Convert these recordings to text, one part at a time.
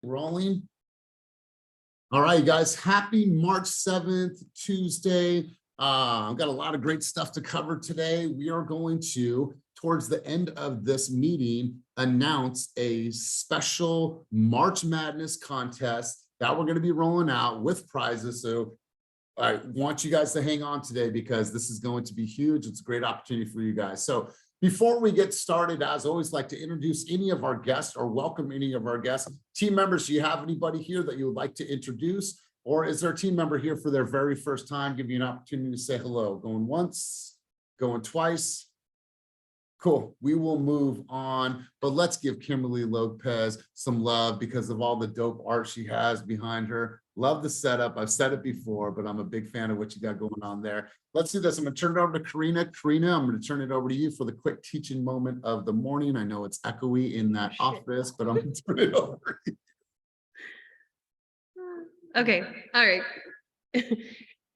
Rolling. All right, guys, happy March 7th, Tuesday. I've got a lot of great stuff to cover today. We are going to, towards the end of this meeting, announce a special March Madness contest that we're going to be rolling out with prizes. So I want you guys to hang on today because this is going to be huge. It's a great opportunity for you guys. So before we get started, as always, like to introduce any of our guests or welcome any of our guests. Team members, do you have anybody here that you would like to introduce? Or is there a team member here for their very first time? Give you an opportunity to say hello. Going once, going twice. Cool, we will move on, but let's give Kimberly Lopez some love because of all the dope art she has behind her. Love the setup. I've said it before, but I'm a big fan of what you got going on there. Let's do this. I'm gonna turn it over to Karina. Karina, I'm gonna turn it over to you for the quick teaching moment of the morning. I know it's echoey in that office, but I'm gonna turn it over to you. Okay, all right.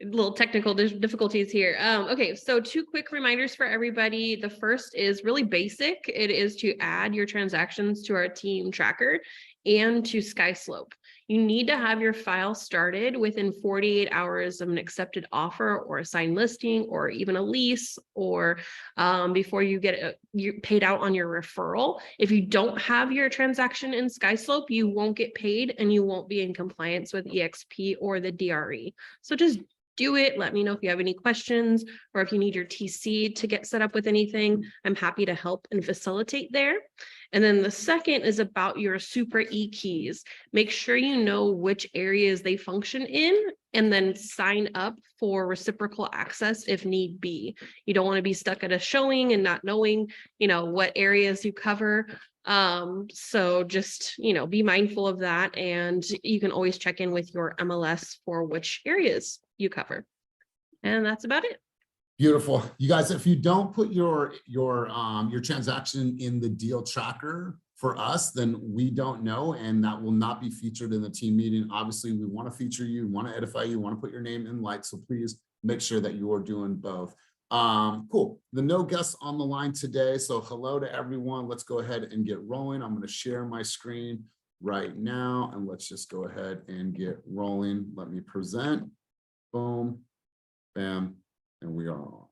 Little technical difficulties here. Okay, so two quick reminders for everybody. The first is really basic. It is to add your transactions to our team tracker and to SkySlope. You need to have your file started within 48 hours of an accepted offer or a signed listing or even a lease or before you get you paid out on your referral. If you don't have your transaction in SkySlope, you won't get paid and you won't be in compliance with EXP or the DRE. So just do it. Let me know if you have any questions or if you need your TC to get set up with anything. I'm happy to help and facilitate there. And then the second is about your super E keys. Make sure you know which areas they function in and then sign up for reciprocal access if need be. You don't want to be stuck at a showing and not knowing, what areas you cover. So just, be mindful of that. And you can always check in with your MLS for which areas you cover. And that's about it. Beautiful. You guys, if you don't put your transaction in the deal tracker for us, then we don't know, and that will not be featured in the team meeting. Obviously, we want to feature you, want to edify you, want to put your name in light. So please make sure that you are doing both. Cool. The no guests on the line today. So hello to everyone. Let's go ahead and get rolling. I'm going to share my screen right now, and let's just go ahead and get rolling. Let me present. Boom, bam. And we are on.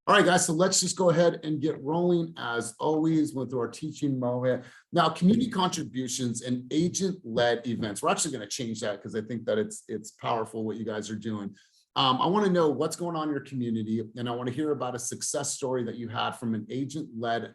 All right, guys, so let's just go ahead and get rolling as always with our teaching moment. Now, community contributions and agent-led events. We're actually going to change that because I think that it's powerful what you guys are doing. I want to know what's going on in your community, and I want to hear about a success story that you had from an agent-led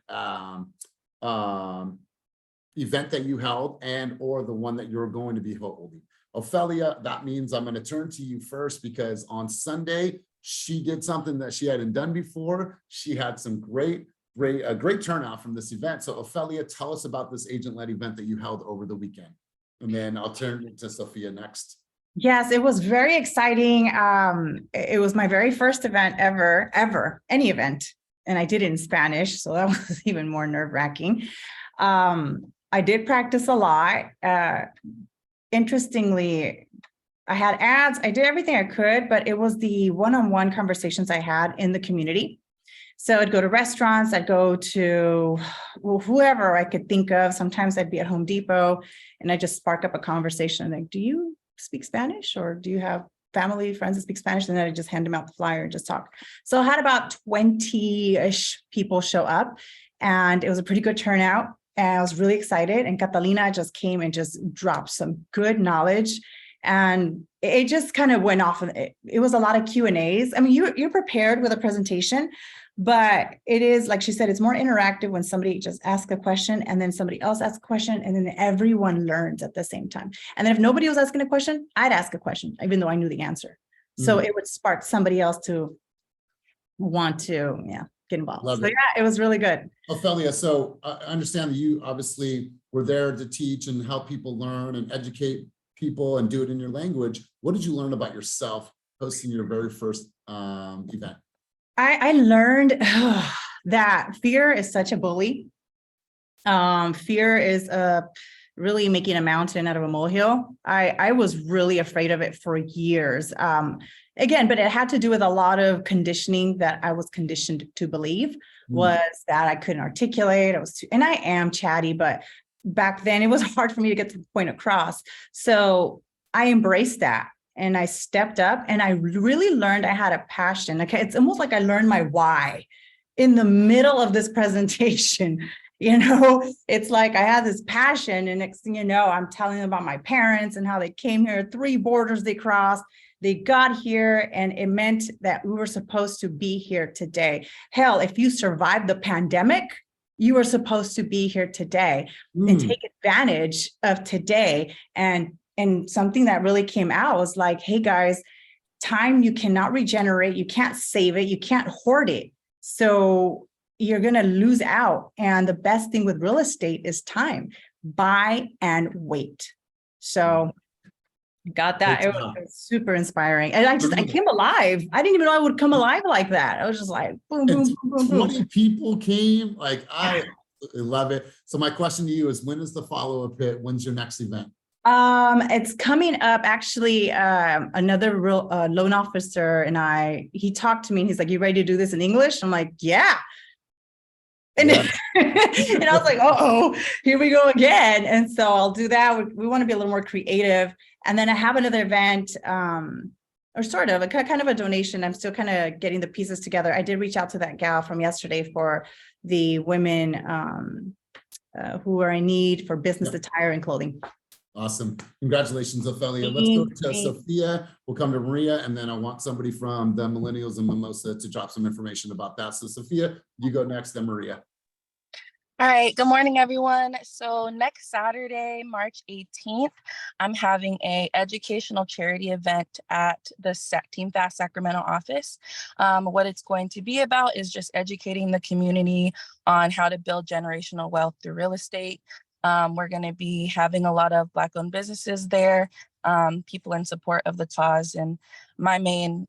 event that you held and or the one that you're going to be holding. Ophelia, that means I'm going to turn to you first because on Sunday, she did something that she hadn't done before. She had some great turnout from this event. So Ophelia, tell us about this agent-led event that you held over the weekend. And then I'll turn to Sophia next. Yes, it was very exciting. It was my very first event ever, any event. And I did it in Spanish, so that was even more nerve-wracking. I did practice a lot. Interestingly, I had ads, I did everything I could, but it was the one-on-one conversations I had in the community. So I'd go to restaurants, I'd go to whoever I could think of. Sometimes I'd be at Home Depot and I just spark up a conversation like, do you speak Spanish or do you have family, friends that speak Spanish? And then I just hand them out the flyer and just talk. So I had about 20-ish people show up and it was a pretty good turnout. And I was really excited. And Catalina just came and just dropped some good knowledge. And it just kind of went off. It was a lot of Q&As. I mean, you're prepared with a presentation, but it is, like she said, it's more interactive when somebody just asks a question and then somebody else asks a question and then everyone learns at the same time. And then if nobody was asking a question, I'd ask a question, even though I knew the answer. So it would spark somebody else to want to, get involved. So yeah, it was really good. Ophelia, so I understand that you obviously were there to teach and help people learn and educate people and do it in your language. What did you learn about yourself hosting your very first event? I learned that fear is such a bully. Fear is really making a mountain out of a molehill. I was really afraid of it for years. Again, but it had to do with a lot of conditioning that I was conditioned to believe was that I couldn't articulate. And I am chatty, but back then it was hard for me to get the point across. So I embraced that and I stepped up and I really learned I had a passion. Okay, it's almost like I learned my why in the middle of this presentation. It's like I had this passion, and next thing you know, I'm telling them about my parents and how they came here, 3 borders they crossed. They got here, and it meant that we were supposed to be here today. Hell, if you survived the pandemic, you were supposed to be here today and take advantage of today. And something that really came out was like, hey guys, time you cannot regenerate, you can't save it, you can't hoard it. So you're going to lose out. And the best thing with real estate is time. Buy and wait. So got that. It was super inspiring. And I came alive. I didn't even know I would come alive like that. I was just like, boom, boom, boom, boom, boom. 20 people came. Like, I love it. So my question to you is, when is the follow-up hit? When's your next event? It's coming up actually. Another real loan officer and he talked to me and he's like, you ready to do this in English? I'm like, yeah. And, and I was like, oh, here we go again. And so I'll do that. We want to be a little more creative. And then I have another event, or sort of a kind of a donation. I'm still kind of getting the pieces together. I did reach out to that gal from yesterday for the women who are in need for business attire and clothing. Awesome. Congratulations, Ophelia. Let's go to Sophia. We'll come to Maria, and then I want somebody from the Millennials and Mimosa to drop some information about that. So Sophia, you go next, then Maria. All right, good morning, everyone. So next Saturday, March 18th, I'm having a educational charity event at the Team Fast Sacramento office. What it's going to be about is just educating the community on how to build generational wealth through real estate. We're going to be having a lot of Black-owned businesses there, people in support of the cause. And my main,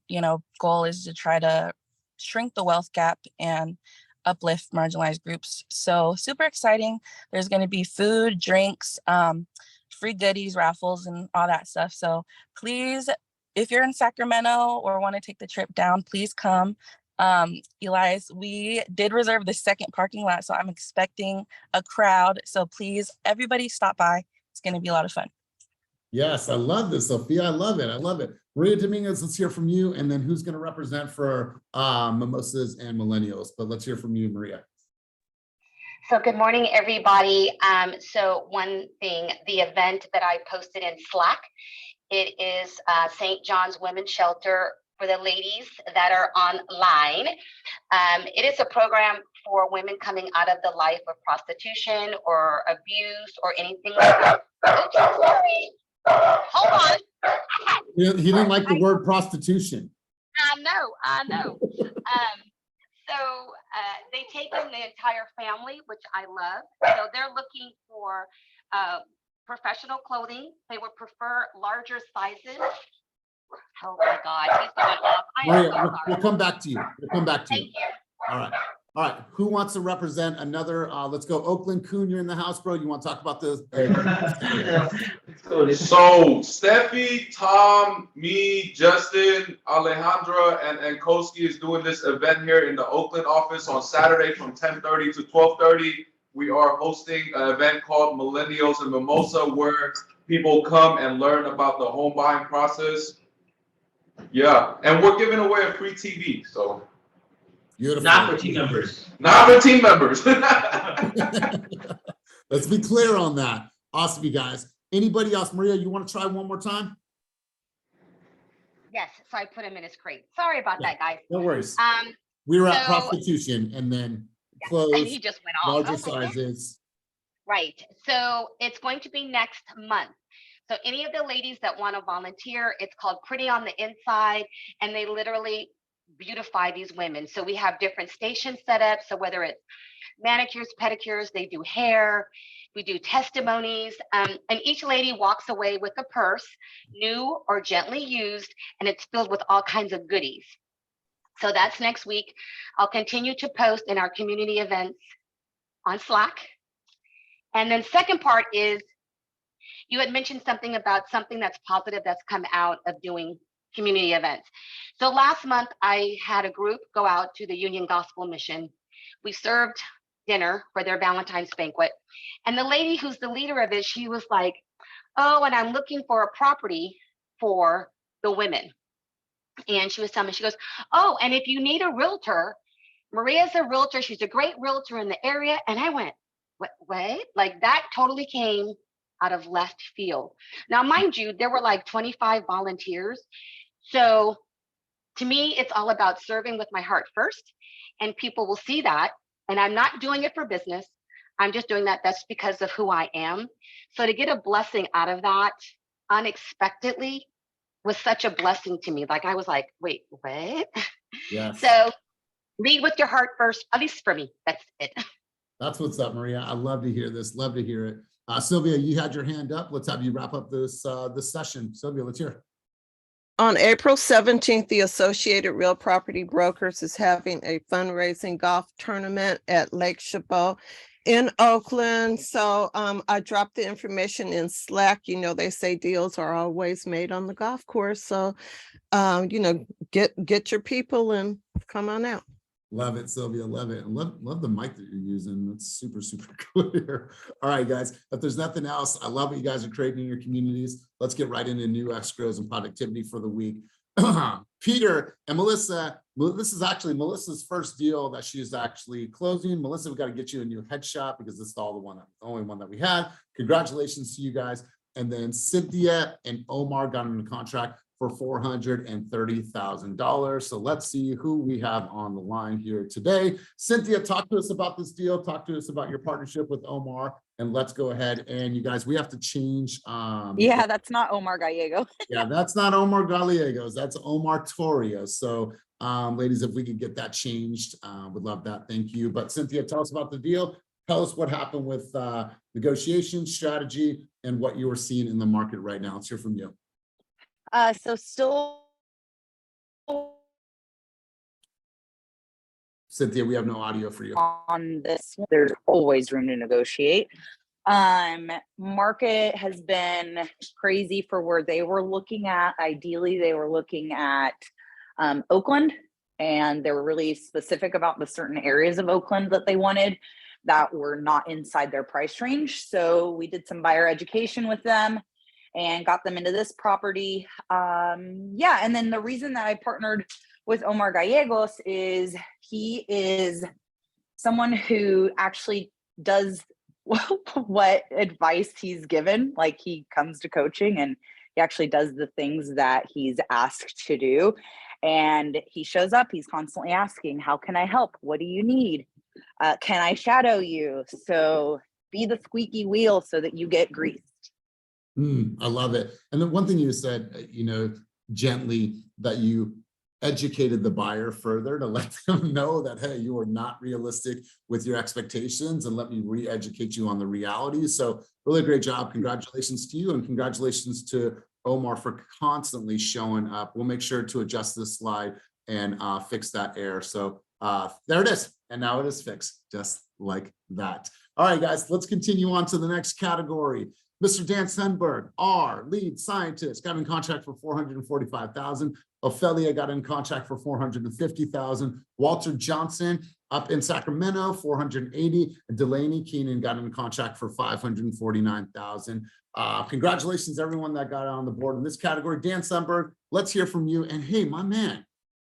goal is to try to shrink the wealth gap and uplift marginalized groups. So super exciting. There's going to be food, drinks, free goodies, raffles, and all that stuff. So please, if you're in Sacramento or want to take the trip down, please come. Elias, we did reserve the second parking lot, so I'm expecting a crowd. So please, everybody stop by. It's going to be a lot of fun. Yes, I love this, Sophia. I love it. I love it. Maria Dominguez, let's hear from you. And then who's going to represent for Mimosas and Millennials? But let's hear from you, Maria. So good morning, everybody. So one thing, the event that I posted in Slack, it is St. John's Women's Shelter for the ladies that are online. It is a program for women coming out of the life of prostitution or abuse or anything like that. Oops, sorry. Hold on. He didn't like the word prostitution. I know. So they take in the entire family, which I love. So they're looking for professional clothing. They would prefer larger sizes. Oh my God, he's going off. Maria, we'll come back to you. We'll come back to you. Thank you. All right. All right. Who wants to represent another? Let's go. Oakland Coon, you're in the house, bro. You want to talk about this? So Steffi, Tom, me, Justin, Alejandra, and Koski is doing this event here in the Oakland office on Saturday from 10:30 to 12:30. We are hosting an event called Millennials and Mimosa, where people come and learn about the home buying process. Yeah, and we're giving away a free TV. So beautiful. Not for team members. Not for team members. Let's be clear on that. Awesome, you guys. Anybody else? Maria, you want to try one more time? Yes, so I put him in his crate. Sorry about that, guys. No worries. We were at prostitution and then clothes, and he just went off. larger sizes. Right. So it's going to be next month. So any of the ladies that want to volunteer, it's called Pretty on the Inside, and they literally beautify these women. So we have different stations set up. So whether it's manicures, pedicures, they do hair, we do testimonies, and each lady walks away with a purse, new or gently used, and it's filled with all kinds of goodies. So that's next week. I'll continue to post in our community events on Slack. And then second part is, you had mentioned something about something that's positive that's come out of doing community events. So last month, I had a group go out to the Union Gospel Mission. We served dinner for their Valentine's banquet. And the lady who's the leader of it, she was like, oh, and I'm looking for a property for the women. And she was telling me, she goes, oh, and if you need a realtor, Maria's a realtor. She's a great realtor in the area. And I went, what? Like that totally came out of left field. Now, mind you, there were like 25 volunteers. So to me, it's all about serving with my heart first. And people will see that. And I'm not doing it for business. I'm just doing that. That's because of who I am. So to get a blessing out of that unexpectedly was such a blessing to me. Like I was like, wait, what? Yes. So lead with your heart first, at least for me. That's it. That's what's up, Maria. I love to hear this. Love to hear it. Sylvia, you had your hand up. Let's have you wrap up this session. Sylvia, let's hear it. On April 17th, the Associated Real Property Brokers is having a fundraising golf tournament at Lake Chabot in Oakland. So I dropped the information in Slack. You know, they say deals are always made on the golf course. So, you know, get your people and come on out. Love it, Sylvia. Love it. And love the mic that you're using. That's super, super clear. All right, guys. If there's nothing else, I love what you guys are creating in your communities. Let's get right into new escrows and productivity for the week. Peter and Melissa, this is actually Melissa's first deal that she's actually closing. Melissa, we got to get you a new headshot because this is the only one that we had. Congratulations to you guys. And then Cynthia and Omar got into contract for $430,000. So let's see who we have on the line here today. Cynthia, talk to us about this deal. Talk to us about your partnership with Omar. And let's go ahead and you guys, we have to change. Yeah, that's not Omar Gallego. Yeah, that's not Omar Gallegos. That's Omar Torrio. So ladies, if we could get that changed, would love that. Thank you. But Cynthia, tell us about the deal. Tell us what happened with negotiation strategy and what you are seeing in the market right now. Let's hear from you. So still Cynthia, we have no audio for you. on this one, there's always room to negotiate. Market has been crazy for where they were looking at. Ideally, they were looking at Oakland, and they were really specific about the certain areas of Oakland that they wanted that were not inside their price range. So we did some buyer education with them and got them into this property. Yeah, and then the reason that I partnered with Omar Gallegos is he is someone who actually does what advice he's given. Like he comes to coaching and he actually does the things that he's asked to do. And he shows up, he's constantly asking, how can I help? What do you need? Can I shadow you? So be the squeaky wheel so that you get greased. I love it. And then one thing you said, you know, gently, that you educated the buyer further to let them know that, hey, you are not realistic with your expectations and let me re-educate you on the reality. So really great job. Congratulations to you and congratulations to Omar for constantly showing up. We'll make sure to adjust this slide and fix that error. So there it is. And now it is fixed just like that. All right, guys, let's continue on to the next category. Mr. Dan Sundberg, our lead scientist, got in contract for $445,000. Ophelia got in contract for $450,000. Walter Johnson up in Sacramento, $480,000. And Delaney Keenan got in contract for $549,000. Congratulations, everyone that got on the board in this category. Dan Sundberg, let's hear from you. And hey, my man,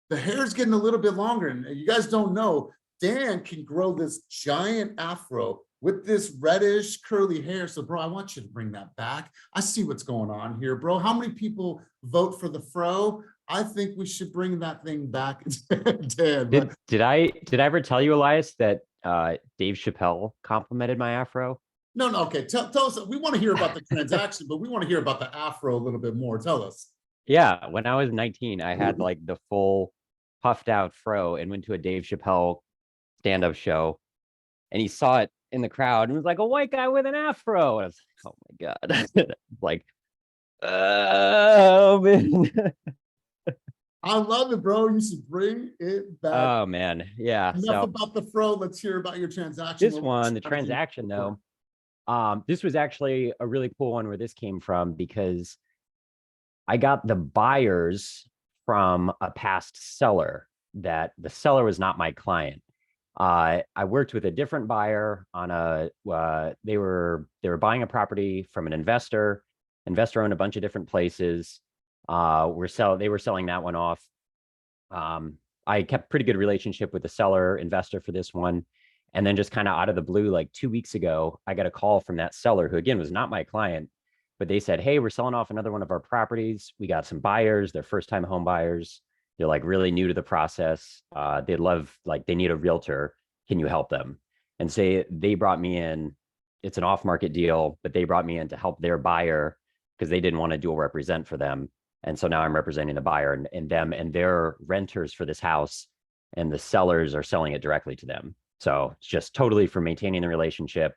the hair is getting a little bit longer. And you guys don't know, Dan can grow this giant afro with this reddish curly hair. So bro, I want you to bring that back. I see what's going on here, bro. How many people vote for the fro? I think we should bring that thing back. Dan, Did I ever tell you, Elias, that Dave Chappelle complimented my afro? No, okay. Tell us, we want to hear about the transaction, but we want to hear about the afro a little bit more. Tell us. Yeah, when I was 19, I had like the full puffed out fro and went to a Dave Chappelle stand-up show, and he saw it in the crowd and was like, a white guy with an afro. And I was like, oh my God. Like, oh man. I love it, bro. You should bring it back. Oh man. Yeah. Enough about the fro. Let's hear about your transaction. This one, the transaction though, this was actually a really cool one where this came from, because I got the buyers from a past seller that the seller was not my client. I worked with a different buyer on they were buying a property from an investor. Investor owned a bunch of different places. They were selling that one off. I kept pretty good relationship with the seller investor for this one. And then just kind of out of the blue, like 2 weeks ago, I got a call from that seller who again was not my client, but they said, hey, we're selling off another one of our properties. We got some buyers, they're first-time home buyers. They're like really new to the process. They need a realtor. Can you help them? And say they brought me in. It's an off-market deal, but they brought me in to help their buyer because they didn't want to dual represent for them. And so now I'm representing the buyer and them and their renters for this house, and the sellers are selling it directly to them. So it's just totally for maintaining the relationship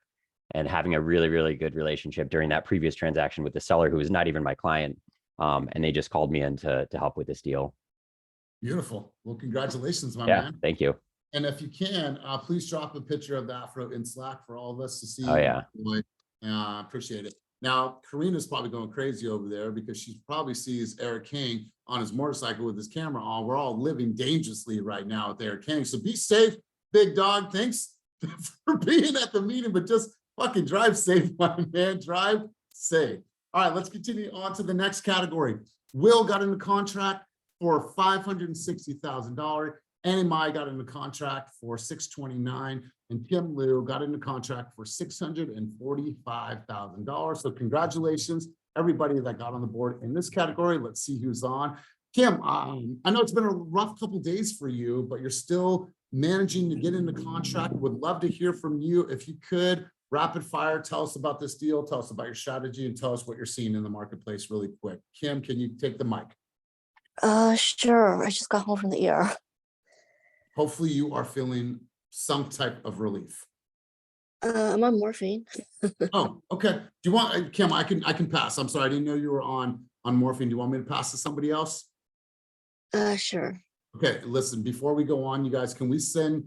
and having a really, really good relationship during that previous transaction with the seller who was not even my client. And they just called me in to help with this deal. Beautiful. Well, congratulations, my Yeah, man. thank you. And if you can, please drop a picture of the afro in Slack for all of us to see. Oh, yeah. I appreciate it. Now, Karina's probably going crazy over there because she probably sees Eric King on his motorcycle with his camera on. We're all living dangerously right now with Eric King. So be safe, big dog. Thanks for being at the meeting, but just fucking drive safe, my man. Drive safe. All right, let's continue on to the next category. Will got in the contract for $560,000. Annie Mai got into contract for $629,000, and Kim Liu got into contract for $645,000. So congratulations, everybody that got on the board in this category. Let's see who's on. Kim, I know it's been a rough couple days for you, but you're still managing to get into contract. Would love to hear from you. If you could, rapid fire, tell us about this deal, tell us about your strategy, and tell us what you're seeing in the marketplace really quick. Kim, can you take the mic? Sure. I just got home from the ER. Hopefully you are feeling some type of relief. I'm on morphine. Oh, okay. Do you want, Kim, I can pass. I'm sorry, I didn't know you were on morphine. Do you want me to pass to somebody else? Sure. Okay, listen, before we go on, you guys, can we send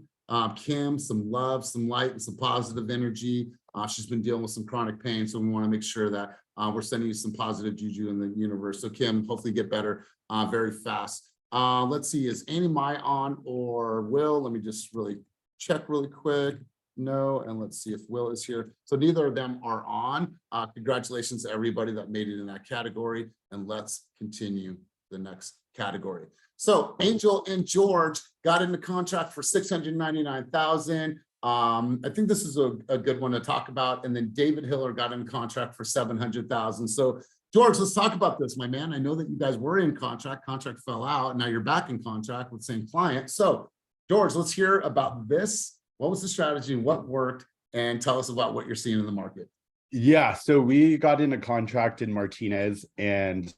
Kim some love, some light, and some positive energy? She's been dealing with some chronic pain, so we want to make sure that we're sending you some positive juju in the universe. So Kim, hopefully get better very fast. Let's see, is Annie Mai on or Will? Let me just really check really quick. No, and let's see if Will is here. So neither of them are on. Congratulations to everybody that made it in that category. And let's continue the next category. So Angel and George got into contract for $699,000. I think this is a good one to talk about. And then David Hiller got in contract for $700,000. So George, let's talk about this, my man. I know that you guys were in contract fell out, and now you're back in contract with the same client. So George, let's hear about this. What was the strategy? What worked? And tell us about what you're seeing in the market. Yeah, so we got into contract in Martinez, and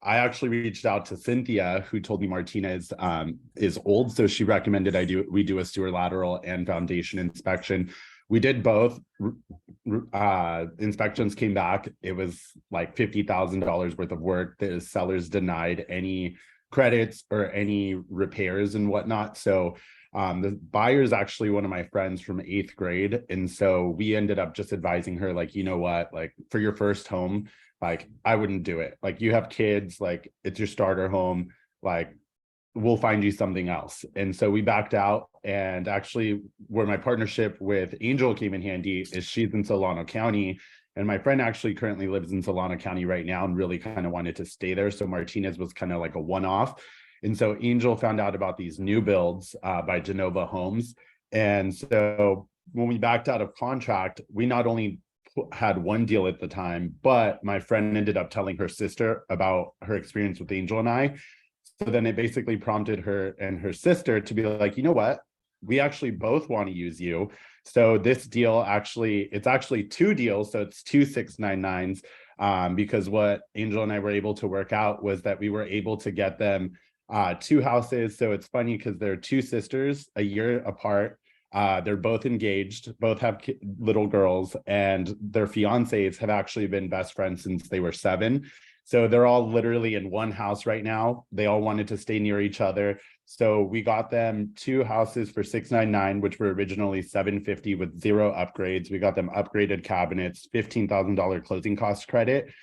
I actually reached out to Cynthia, who told me Martinez is old. So she recommended we do a sewer lateral and foundation inspection. We did both. Inspections came back. It was like $50,000 worth of work. The sellers denied any credits or any repairs and whatnot. So the buyer is actually one of my friends from 8th grade. And so we ended up just advising her, like, you know what, like for your first home, like I wouldn't do it. Like you have kids, like it's your starter home, like we'll find you something else. And so we backed out. And actually where my partnership with Angel came in handy is she's in Solano County. And my friend actually currently lives in Solano County right now and really kind of wanted to stay there. So Martinez was kind of like a one-off. And so Angel found out about these new builds by Genova Homes. And so when we backed out of contract, we not only had one deal at the time, but my friend ended up telling her sister about her experience with Angel and I. So then it basically prompted her and her sister to be like, you know what? We actually both want to use you. So this deal it's actually two deals. So it's two 699s because what Angel and I were able to work out was that we were able to get them two houses. So it's funny because they're two sisters a year apart. They're both engaged, both have little girls, and their fiancés have actually been best friends since they were 7. So they're all literally in one house right now. They all wanted to stay near each other. So we got them two houses for $699, which were originally $750 with 0 upgrades. We got them upgraded cabinets, $15,000 closing cost credit.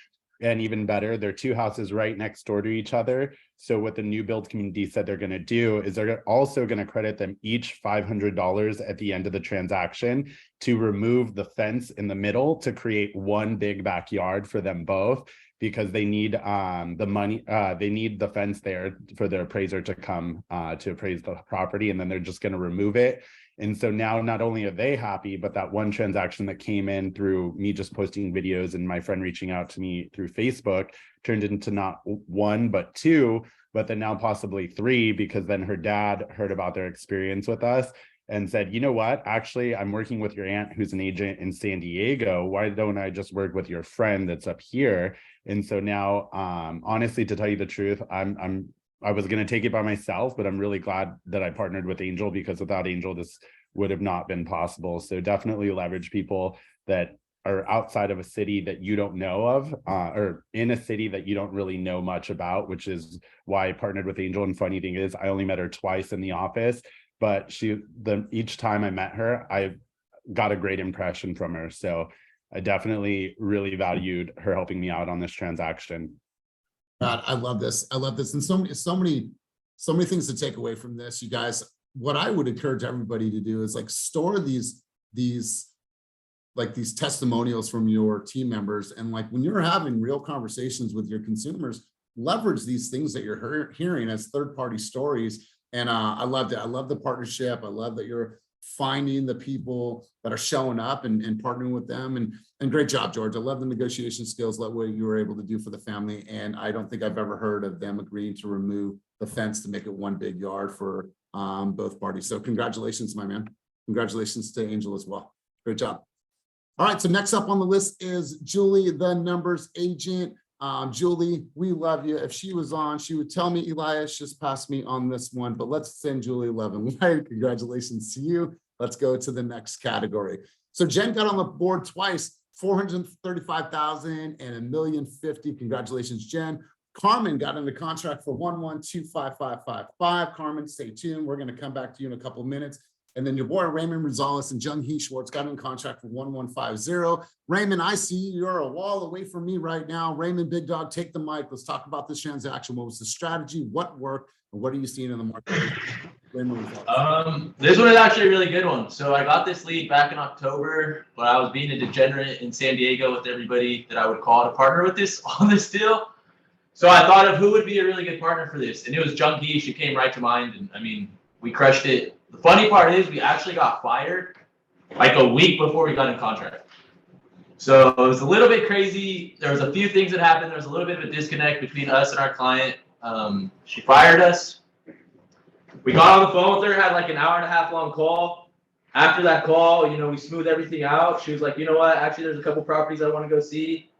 And even better, they're two houses right next door to each other. So what the new build community said they're going to do is they're also going to credit them each $500 at the end of the transaction to remove the fence in the middle to create one big backyard for them both, because they need the money, they need the fence there for their appraiser to come to appraise the property, and then they're just going to remove it. And so now not only are they happy, but that one transaction that came in through me just posting videos and my friend reaching out to me through Facebook turned into not one, but two, but then now possibly three, because then her dad heard about their experience with us and said, you know what, actually, I'm working with your aunt who's an agent in San Diego. Why don't I just work with your friend that's up here? And so now, honestly, to tell you the truth, I was going to take it by myself, but I'm really glad that I partnered with Angel, because without Angel, this would have not been possible. So definitely leverage people that are outside of a city that you don't know of, or in a city that you don't really know much about, which is why I partnered with Angel. And funny thing is, I only met her twice in the office, but each time I met her, I got a great impression from her. So I definitely really valued her helping me out on this transaction. God, I love this. I love this. And so many things to take away from this, you guys. What I would encourage everybody to do is like store these testimonials from your team members. And like when you're having real conversations with your consumers, leverage these things that you're hearing as third-party stories. And I loved it. I love the partnership. I love that you're finding the people that are showing up and partnering with them. And great job, George. I love the negotiation skills, love what you were able to do for the family. And I don't think I've ever heard of them agreeing to remove the fence to make it one big yard for both parties. So congratulations, my man. Congratulations to Angel as well. Great job. All right, so next up on the list is Julie, the numbers agent. Julie, we love you. If she was on, she would tell me Elias just passed me on this one, but let's send Julie 11. Congratulations to you. Let's go to the next category. So Jen got on the board twice, 435,000 and $1,050,000. Congratulations, Jen. Carmen got in the contract for 1125555. Carmen, stay tuned. We're going to come back to you in a couple of minutes. And then your boy Raymond Rosales and Jung Hee Schwartz got in contract for 1150. Raymond, I see you. You're a wall away from me right now. Raymond, big dog, take the mic. Let's talk about this transaction. What was the strategy? What worked? And what are you seeing in the market? This one is actually a really good one. So I got this lead back in October, but I was being a degenerate in San Diego with everybody that I would call to partner with this on this deal. So I thought of who would be a really good partner for this, and it was Jung Hee. She came right to mind, and I mean, we crushed it. The funny part is we actually got fired like a week before we got in contract. So it was a little bit crazy. There was a few things that happened. There was a little bit of a disconnect between us and our client. She fired us. We got on the phone with her, had like an hour-and-a-half long call. After that call, you know, we smoothed everything out. She was like, you know what? Actually, there's a couple properties I want to go see.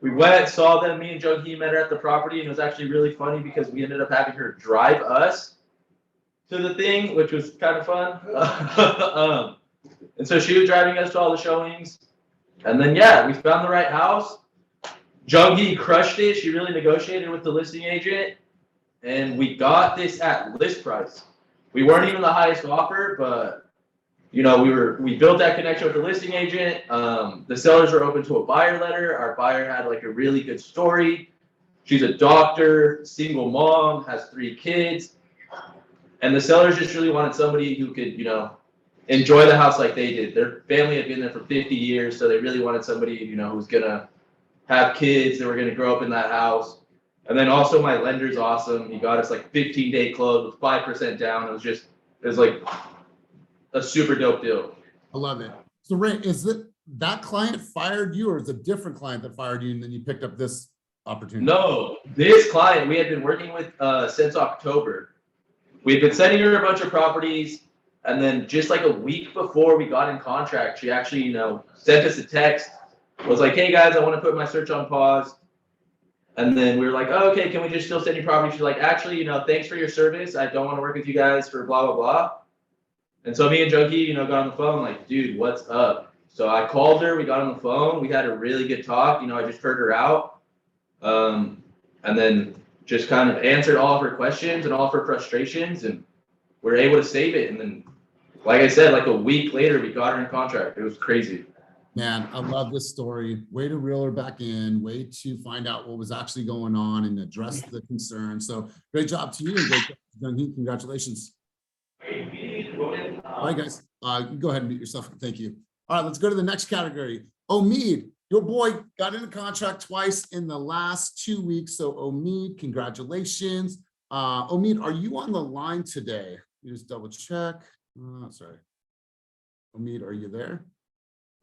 We went, saw them. Me and Jung Hee met her at the property, and it was actually really funny because we ended up having her drive us to the thing, which was kind of fun. And so she was driving us to all the showings. And then, yeah, we found the right house. Jung Hee crushed it. She really negotiated with the listing agent. And we got this at list price. We weren't even the highest offer, but, you know, we built that connection with the listing agent. The sellers were open to a buyer letter. Our buyer had like a really good story. She's a doctor, single mom, has 3 kids. And the sellers just really wanted somebody who could, you know, enjoy the house like they did. Their family had been there for 50 years, so they really wanted somebody, you know, who's gonna have kids that were gonna grow up in that house. And then also my lender's awesome. He got us like 15-day close with 5% down. It was like a super dope deal. I love it. So Ray, is it that client fired you, or is it a different client that fired you and then you picked up this opportunity? No, this client we had been working with since October. We've been sending her a bunch of properties, and then just like a week before we got in contract, she actually, you know, sent us a text, was like, hey guys, I want to put my search on pause. And then we were like, oh, okay, can we just still send you property? She's like, actually, you know, thanks for your service. I don't want to work with you guys for blah, blah, blah. And so me and Jung Hee, you know, got on the phone like, dude, what's up? So I called her, we got on the phone, we had a really good talk. You know, I just heard her out. And then just kind of answered all of her questions and all of her frustrations, and we were able to save it. And then, like I said, like a week later, we got her in contract. It was crazy. Man, I love this story. Way to reel her back in, way to find out what was actually going on and address the concern. So great job to you and great job to Young Heat. Congratulations. All right, guys, you go ahead and mute yourself. Thank you. All right, let's go to the next category. Omid, your boy got in a contract twice in the last 2 weeks. So Omid, congratulations. Omid, are you on the line today? You just double check. Sorry. Omid, are you there?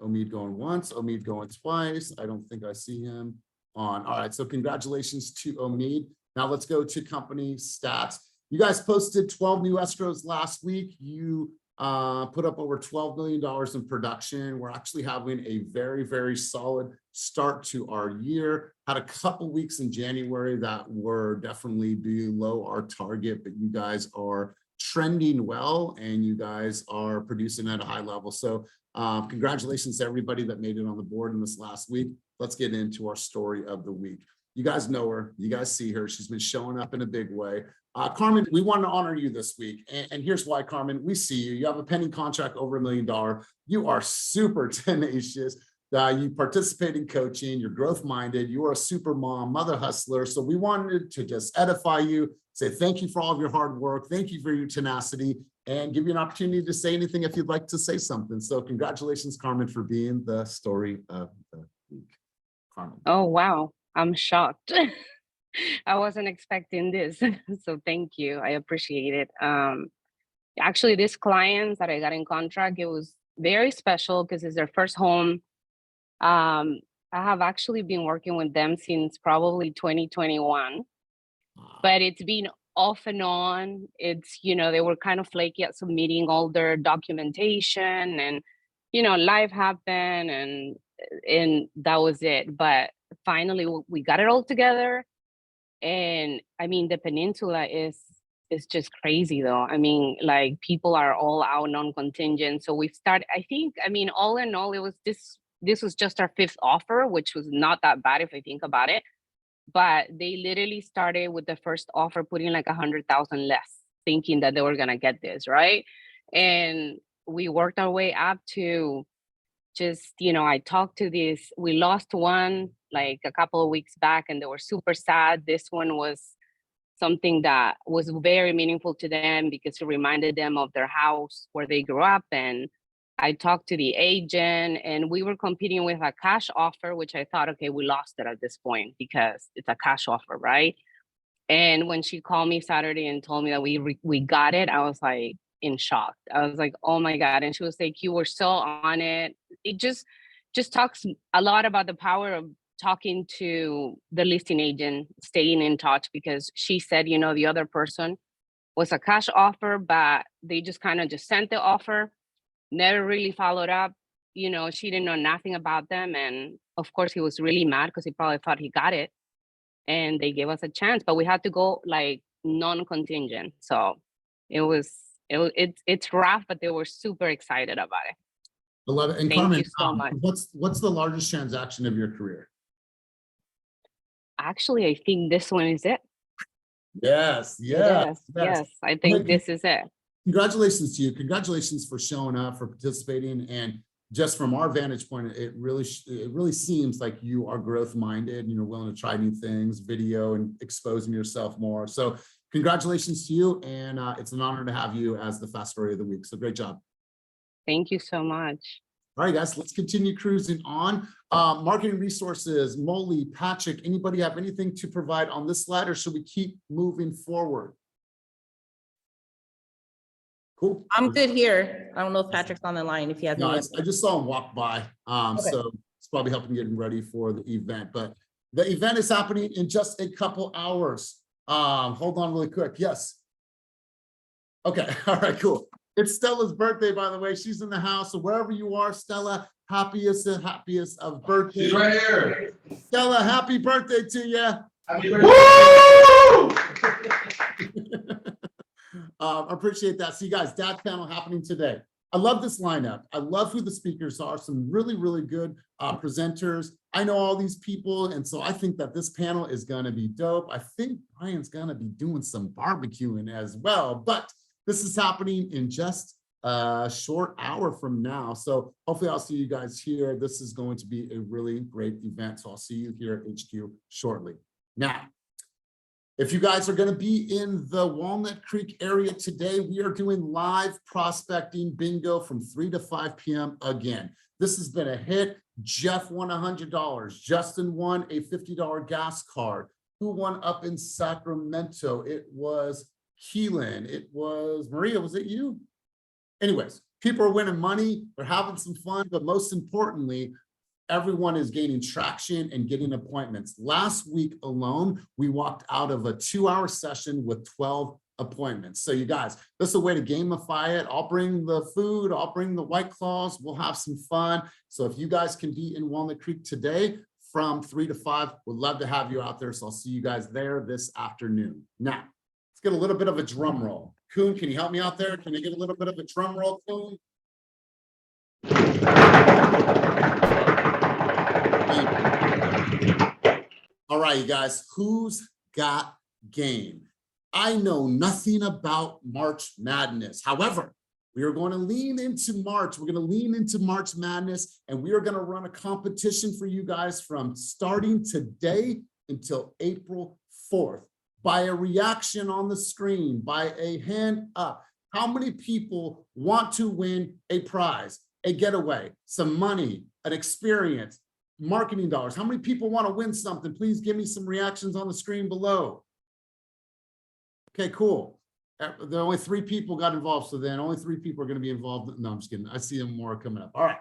Omid going once, Omid going twice. I don't think I see him on. All right, so congratulations to Omid. Now let's go to company stats. You guys posted 12 new escrows last week. You put up over $12 million in production. We're actually having a very, very solid start to our year. Had a couple weeks in January that were definitely below our target, but you guys are trending well and you guys are producing at a high level. So congratulations to everybody that made it on the board in this last week. Let's get into our story of the week. You guys know her, you guys see her. She's been showing up in a big way. Carmen, we want to honor you this week. And here's why, Carmen. We see you. You have a pending contract over $1 million. You are super tenacious. You participate in coaching. You're growth minded. You are a super mom, mother hustler. So we wanted to just edify you, say thank you for all of your hard work. Thank you for your tenacity and give you an opportunity to say anything if you'd like to say something. So congratulations, Carmen, for being the story of the week. Carmen. Oh, wow. I'm shocked. I wasn't expecting this. So thank you. I appreciate it. Actually, this client that I got in contract, it was very special because it's their first home. I have actually been working with them since probably 2021, but it's been off and on. It's, they were kind of flaky at submitting all their documentation and, life happened and that was it. But finally we got it all together. And I mean, the peninsula is just crazy though. I mean, like people are all out non-contingent. So we've started, all in all, it was this was just our 5th offer, which was not that bad if I think about it. But they literally started with the first offer, putting like 100,000 less, thinking that they were gonna get this, right? And we worked our way up to just, I talked to this, we lost one like a couple of weeks back and they were super sad. This one was something that was very meaningful to them because it reminded them of their house where they grew up. And I talked to the agent and we were competing with a cash offer, which I thought, okay, we lost it at this point because it's a cash offer, right? And when she called me Saturday and told me that we got it, I was like in shock. I was like, oh my God. And she was like, you were so on it. It just talks a lot about the power of talking to the listing agent, staying in touch, because she said, the other person was a cash offer, but they just kind of just sent the offer, never really followed up. She didn't know nothing about them. And of course he was really mad because he probably thought he got it and they gave us a chance, but we had to go like non-contingent. So it's rough, but they were super excited about it. I love it. And Thank Carmen, you so much. what's the largest transaction of your career? Actually, I think this one is it. Yes. Yes. I think this is it. Congratulations to you. Congratulations for showing up, for participating. And just from our vantage point, it really seems like you are growth minded and you're willing to try new things, video and exposing yourself more. So congratulations to you. And it's an honor to have you as the Fast Story of the Week. So great job. Thank you so much. All right, guys, let's continue cruising on. Marketing resources, Molly, Patrick, anybody have anything to provide on this slide or should we keep moving forward? Cool. I'm good here. I don't know if Patrick's on the line, if he has No, any. I just saw him walk by. So it's probably helping getting ready for the event, but the event is happening in just a couple hours. Hold on really quick. Yes. Okay. All right, cool. It's Stella's birthday, by the way. She's in the house. So wherever you are, Stella, happiest of birthday. She's right here. Stella, happy birthday to you. Happy birthday. Appreciate that. See you guys, Dad panel happening today. I love this lineup. I love who the speakers are. Some really, really good presenters. I know all these people. And so I think that this panel is going to be dope. I think Brian's going to be doing some barbecuing as well, but this is happening in just a short hour from now. So hopefully I'll see you guys here. This is going to be a really great event. So I'll see you here at HQ shortly. Now, if you guys are going to be in the Walnut Creek area today, we are doing live prospecting bingo from 3 to 5 p.m. again. This has been a hit. Jeff won $100. Justin won a $50 gas card. Who won up in Sacramento? It was Keelan. It was Maria. Was it you? Anyways, people are winning money. They're having some fun, but most importantly, everyone is gaining traction and getting appointments. Last week alone, we walked out of a 2-hour session with 12 appointments. So you guys, this is a way to gamify it. I'll bring the food. I'll bring the White Claws. We'll have some fun. So if you guys can be in Walnut Creek today from 3 to 5, we'd love to have you out there. So I'll see you guys there this afternoon. Now, let's get a little bit of a drum roll. Kuhn, can you help me out there? Can I get a little bit of a drum roll, Kuhn? All right, you guys, who's got game? I know nothing about March Madness. However, we are going to lean into March. We're going to lean into March Madness, and we are going to run a competition for you guys from starting today until April 4th. By a reaction on the screen, by a hand up. How many people want to win a prize, a getaway, some money, an experience, marketing dollars? How many people want to win something? Please give me some reactions on the screen below. Okay, cool. There are only 3 people got involved, so then only 3 people are going to be involved. No, I'm just kidding. I see them more coming up. All right.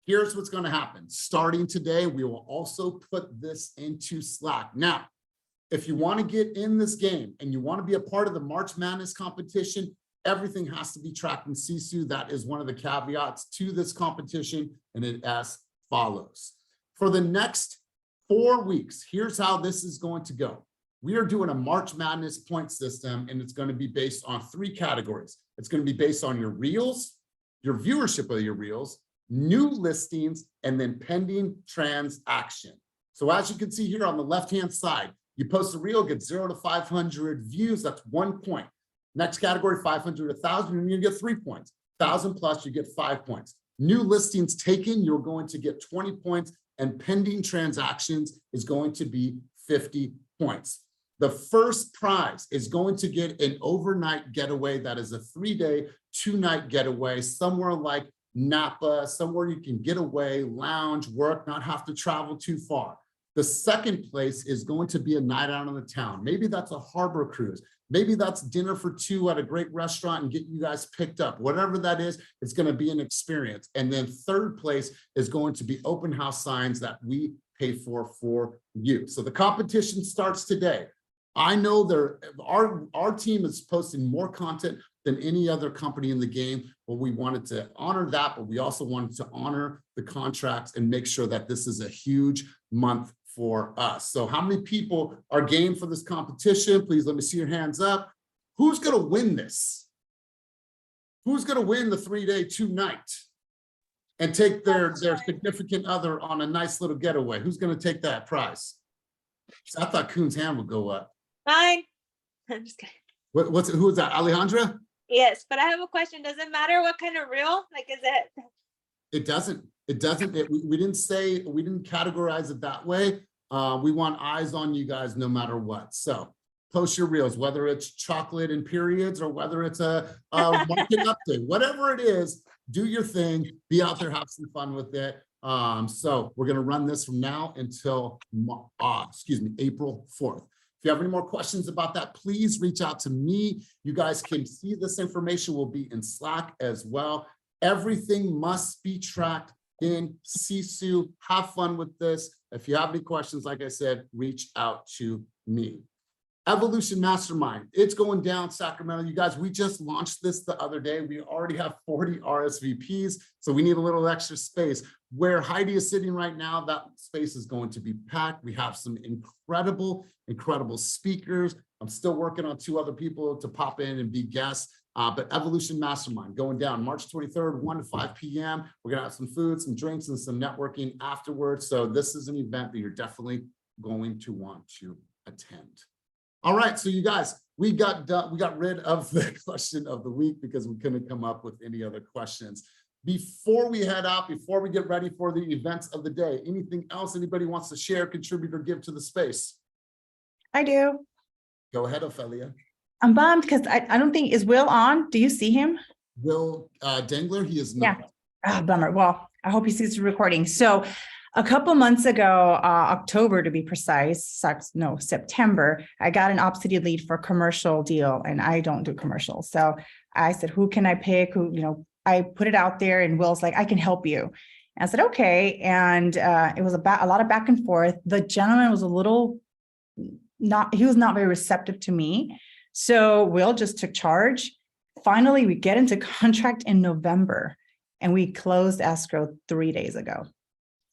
Here's what's going to happen. Starting today, we will also put this into Slack. Now, if you want to get in this game and you want to be a part of the March Madness competition, everything has to be tracked in Sisu. That is one of the caveats to this competition, and it as follows. For the next 4 weeks, here's how this is going to go. We are doing a March Madness point system, and it's going to be based on 3 categories. It's going to be based on your reels, your viewership of your reels, new listings, and then pending transaction. So as you can see here on the left-hand side, you post a reel, get 0 to 500 views, that's 1 point. Next category, 500 to 1,000, and you get 3 points. 1,000 plus, you get 5 points. New listings taken, you're going to get 20 points, and pending transactions is going to be 50 points. The first prize is going to get an overnight getaway. That is a 3-day, 2-night getaway, somewhere like Napa, somewhere you can get away, lounge, work, not have to travel too far. The second place is going to be a night out on the town. Maybe that's a harbor cruise. Maybe that's dinner for 2 at a great restaurant and get you guys picked up. Whatever that is, it's going to be an experience. And then third place is going to be open house signs that we pay for you. So the competition starts today. I know our team is posting more content than any other company in the game, but we wanted to honor that, but we also wanted to honor the contracts and make sure that this is a huge month for us. So how many people are game for this competition? Please let me see your hands up. Who's going to win this? Who's going to win the 3-day, 2-night and take their significant other on a nice little getaway? Who's going to take that prize? So I thought Kuhn's hand would go up. Fine. I'm just kidding. Who is that? Alejandra? Yes, but I have a question. Does it matter what kind of reel? Like, is it? It doesn't. It doesn't. We didn't say, we didn't categorize it that way. We want eyes on you guys no matter what. So post your reels, whether it's chocolate and periods or whether it's a market update, whatever it is, do your thing, be out there, have some fun with it. So we're going to run this from now until, April 4th. If you have any more questions about that, please reach out to me. You guys can see this information will be in Slack as well. Everything must be tracked in Sisu. Have fun with this. If you have any questions, like I said, reach out to me. Evolution Mastermind, it's going down Sacramento. You guys, we just launched this the other day. We already have 40 RSVPs, so we need a little extra space. Where Heidi is sitting right now, that space is going to be packed. We have some incredible speakers. I'm still working on 2 other people to pop in and be guests. But Evolution Mastermind going down March 23rd, 1 to 5 p.m. We're gonna have some food, some drinks, and some networking afterwards. So this is an event that you're definitely going to want to attend. All right, so you guys, we got rid of the question of the week because we couldn't come up with any other questions. Before we head out, before we get ready for the events of the day, anything else anybody wants to share, contribute, or give to the space? I do. Go ahead, Ophelia. I'm bummed because I don't think, is Will on? Do you see him? Will Dangler, he is not. Yeah. Ah, bummer. Well, I hope he sees the recording. So a couple months ago, October to be precise, no, September, I got an obsidy lead for a commercial deal and I don't do commercials. So I said, who can I pick? Who, I put it out there and Will's like, I can help you. And I said, okay. And it was about a lot of back and forth. The gentleman was he was not very receptive to me. So Will just took charge. Finally, we get into contract in November and we closed escrow 3 days ago.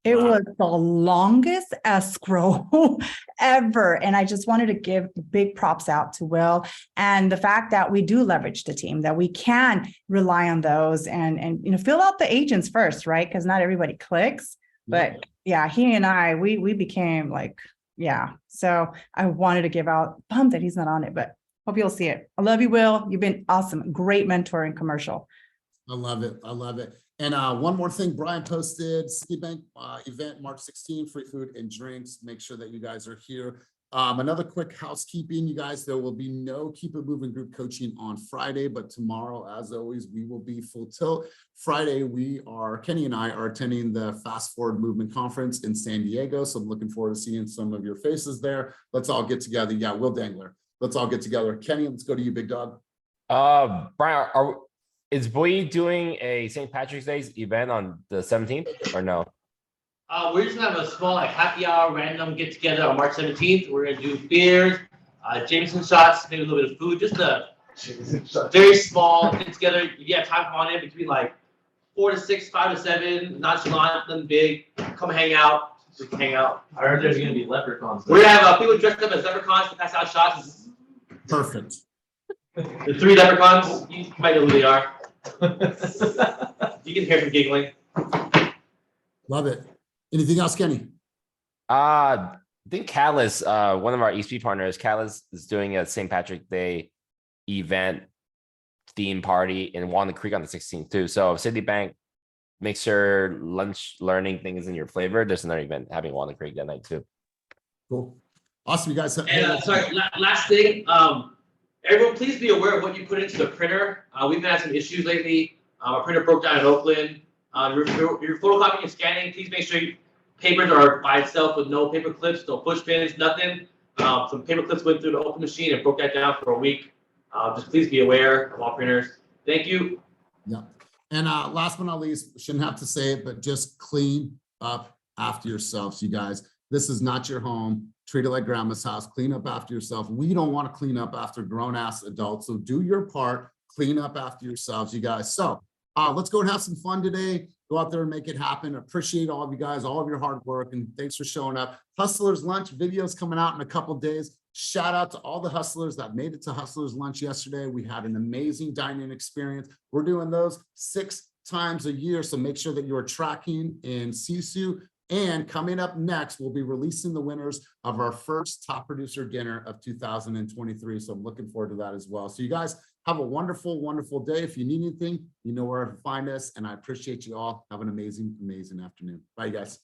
It was the longest escrow ever. And I just wanted to give big props out to Will and the fact that we do leverage the team, that we can rely on those and fill out the agents first, right? Because not everybody clicks. But yeah, he and I, we became like, yeah. So I wanted to give out, bummed that he's not on it, but hope you'll see it. I love you, Will. You've been awesome. Great mentor in commercial. I love it. I love it. And one more thing, Brian posted Citibank event March 16, free food and drinks. Make sure that you guys are here. Another quick housekeeping, you guys, there will be no Keep It Moving group coaching on Friday, but tomorrow, as always, we will be full tilt. Friday, Kenny and I are attending the Fast Forward Movement Conference in San Diego. So I'm looking forward to seeing some of your faces there. Let's all get together. Yeah, Will Dangler. Let's all get together. Kenny, let's go to you, big dog. Brian, is Bowie doing a St. Patrick's Day event on the 17th or no? We're just gonna have a small happy hour random get together on March 17th. We're gonna do beers, Jameson shots, maybe a little bit of food, just a very small get together. You have time on it between like 4 to 6, 5 to 7, nonchalant, nothing big. Come hang out. Just hang out. I heard there's gonna be leprechauns. We're gonna have people dressed up as leprechauns to pass out shots. Perfect. The 3 leprechauns, you might know who they are. You can hear them giggling. Love it. Anything else, Kenny? I think Catalyst, one of our EXP partners, Catalyst is doing a St. Patrick's Day event theme party in Walnut Creek on the 16th too. So Citibank, make sure lunch learning thing is in your flavor. There's another event having Walnut Creek that night too. Cool. Awesome, you guys. And sorry, last thing. Everyone, please be aware of what you put into the printer. We've had some issues lately. Our printer broke down in Oakland. You're photocopying and scanning. Please make sure papers are by itself with no paper clips, no push pins, nothing. Some paper clips went through the open machine and broke that down for a week. Just please be aware of all printers. Thank you. Yeah. And last but not least, shouldn't have to say it, but just clean up after yourselves, you guys. This is not your home. Treat it like grandma's house. Clean up after yourself. We don't want to clean up after grown-ass adults. So do your part. Clean up after yourselves, you guys. So let's go and have some fun today. Go out there and make it happen. Appreciate all of you guys, all of your hard work, and thanks for showing up. Hustlers Lunch videos coming out in a couple of days. Shout out to all the hustlers that made it to Hustlers Lunch yesterday. We had an amazing dining experience. We're doing those 6 times a year, so make sure that you are tracking in Sisu. And coming up next, we'll be releasing the winners of our first Top Producer Dinner of 2023. So I'm looking forward to that as well. So you guys have a wonderful, wonderful day. If you need anything, you know where to find us. And I appreciate you all. Have an amazing, amazing afternoon. Bye, you guys.